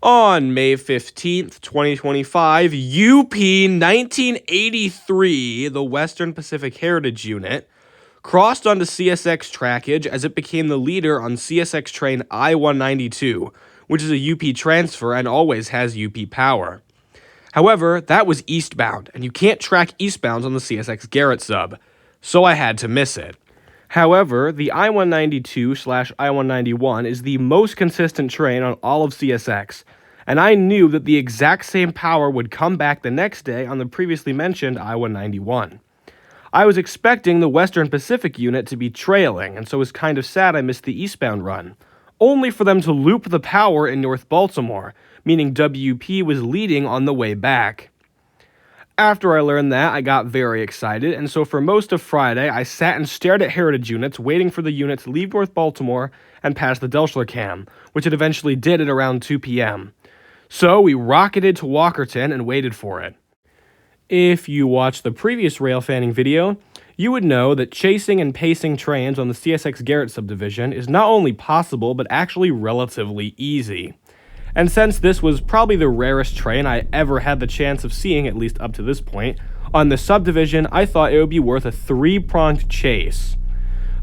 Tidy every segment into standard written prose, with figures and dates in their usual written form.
On May 15th, 2025, UP 1983, the Western Pacific Heritage Unit, crossed onto CSX trackage as it became the leader on CSX train I-192, which is a UP transfer and always has UP power. However, that was eastbound, and you can't track eastbounds on the CSX Garrett sub, so I had to miss it. However, the I-192/I-191 is the most consistent train on all of CSX, and I knew that the exact same power would come back the next day on the previously mentioned I-191. I was expecting the Western Pacific unit to be trailing, and so was kind of sad I missed the eastbound run, only for them to loop the power in North Baltimore, meaning WP was leading on the way back. After I learned that, I got very excited, and so for most of Friday, I sat and stared at heritage units, waiting for the unit to leave North Baltimore and pass the Delschler Cam, which it eventually did at around 2 p.m. So we rocketed to Walkerton and waited for it. If you watched the previous rail fanning video, you would know that chasing and pacing trains on the CSX Garrett subdivision is not only possible, but actually relatively easy. And since this was probably the rarest train I ever had the chance of seeing, at least up to this point, on the subdivision, I thought it would be worth a three-pronged chase.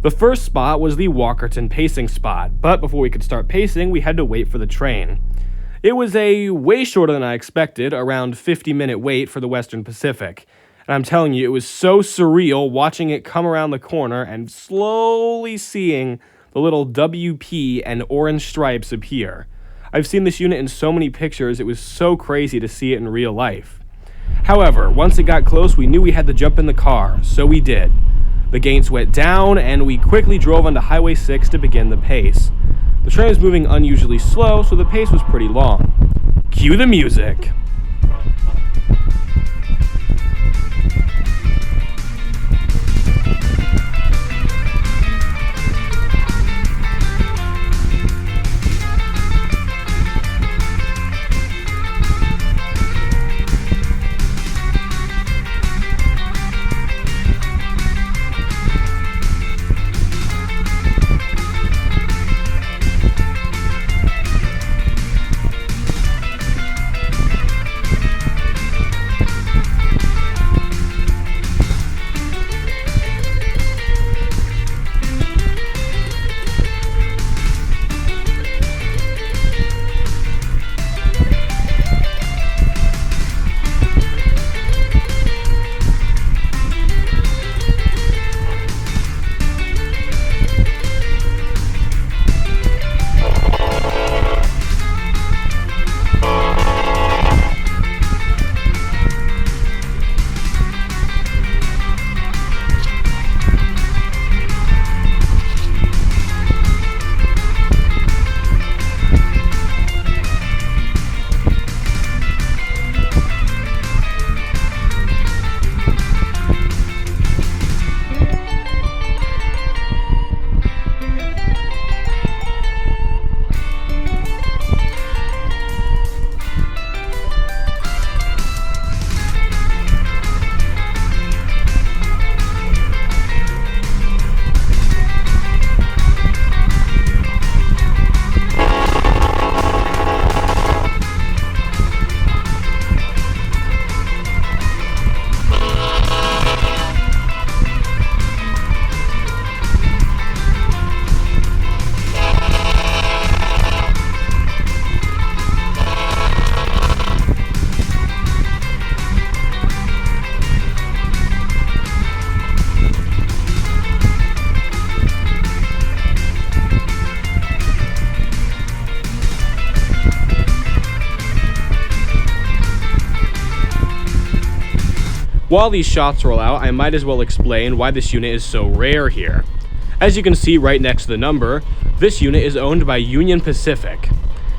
The first spot was the Walkerton pacing spot, but before we could start pacing, we had to wait for the train. It was a way shorter than I expected, around 50-minute wait for the Western Pacific. And I'm telling you, it was so surreal watching it come around the corner and slowly seeing the little WP and orange stripes appear. I've seen this unit in so many pictures, it was so crazy to see it in real life. However, once it got close, we knew we had to jump in the car, so we did. The gates went down, and we quickly drove onto Highway 6 to begin the pace. The train was moving unusually slow, so the pace was pretty long. Cue the music. While these shots roll out, I might as well explain why this unit is so rare here. As you can see right next to the number, this unit is owned by Union Pacific.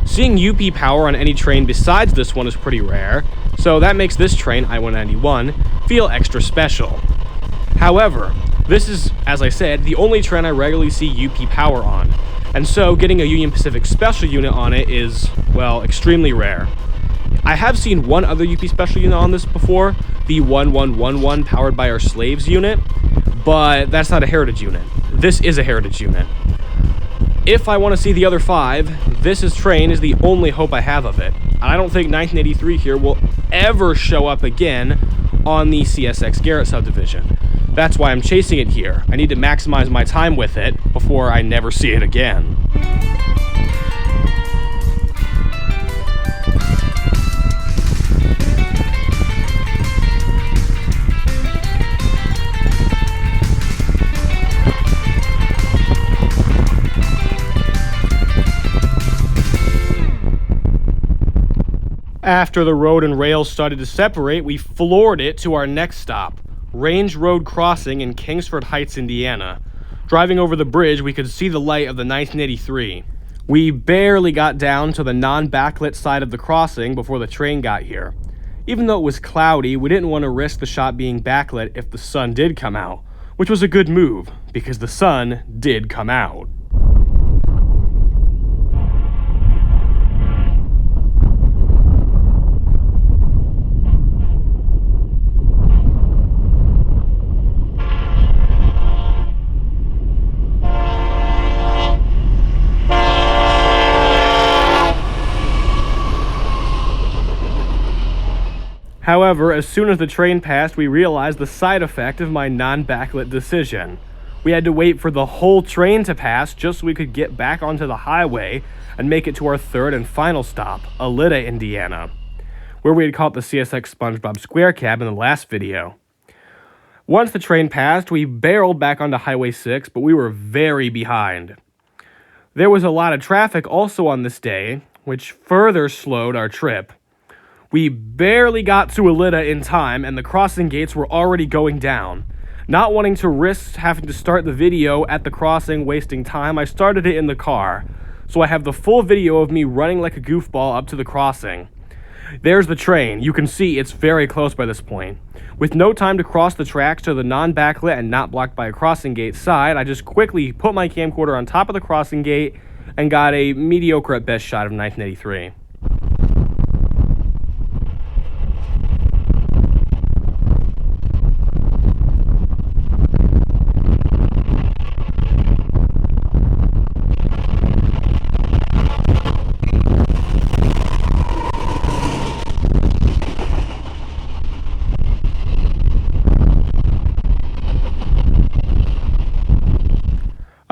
Seeing UP power on any train besides this one is pretty rare, so that makes this train, I-191, feel extra special. However, this is, as I said, the only train I regularly see UP power on, and so getting a Union Pacific special unit on it is, well, extremely rare. I have seen one other UP special unit on this before, the 1111 powered by our slaves unit, but that's not a heritage unit. This is a heritage unit. If I want to see the other 5, This train is the only hope I have of it. And I don't think 1983 here will ever show up again on the CSX Garrett subdivision. That's why I'm chasing it here. I need to maximize my time with it before I never see it again. After the road and rails started to separate, we floored it to our next stop, Range Road Crossing in Kingsford Heights, Indiana. Driving over the bridge, we could see the light of the 1983. We barely got down to the non-backlit side of the crossing before the train got here. Even though it was cloudy, we didn't want to risk the shot being backlit if the sun did come out, which was a good move, because the sun did come out. However, as soon as the train passed, we realized the side effect of my non-backlit decision. We had to wait for the whole train to pass just so we could get back onto the highway and make it to our third and final stop, Alida, Indiana, where we had caught the CSX SpongeBob Square cab in the last video. Once the train passed, we barreled back onto Highway 6, but we were very behind. There was a lot of traffic also on this day, which further slowed our trip. We barely got to Alida in time, and the crossing gates were already going down. Not wanting to risk having to start the video at the crossing, wasting time, I started it in the car. So I have the full video of me running like a goofball up to the crossing. There's the train. You can see it's very close by this point. With no time to cross the tracks to the non-backlit and not blocked by a crossing gate side, I just quickly put my camcorder on top of the crossing gate and got a mediocre at best shot of 1983.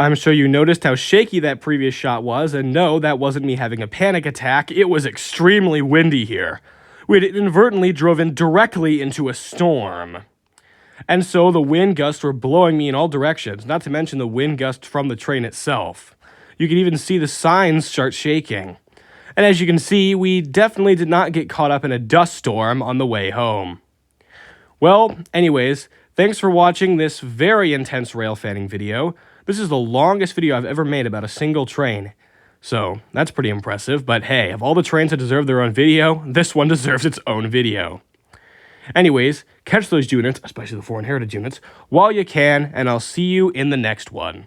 I'm sure you noticed how shaky that previous shot was, and no, that wasn't me having a panic attack. It was extremely windy here. We had inadvertently driven directly into a storm. And so the wind gusts were blowing me in all directions, not to mention the wind gust from the train itself. You could even see the signs start shaking. And as you can see, we definitely did not get caught up in a dust storm on the way home. Well, anyways, thanks for watching this very intense rail fanning video. This is the longest video I've ever made about a single train. So, that's pretty impressive, but hey, of all the trains that deserve their own video, this one deserves its own video. Anyways, catch those units, especially the foreign heritage units, while you can, and I'll see you in the next one.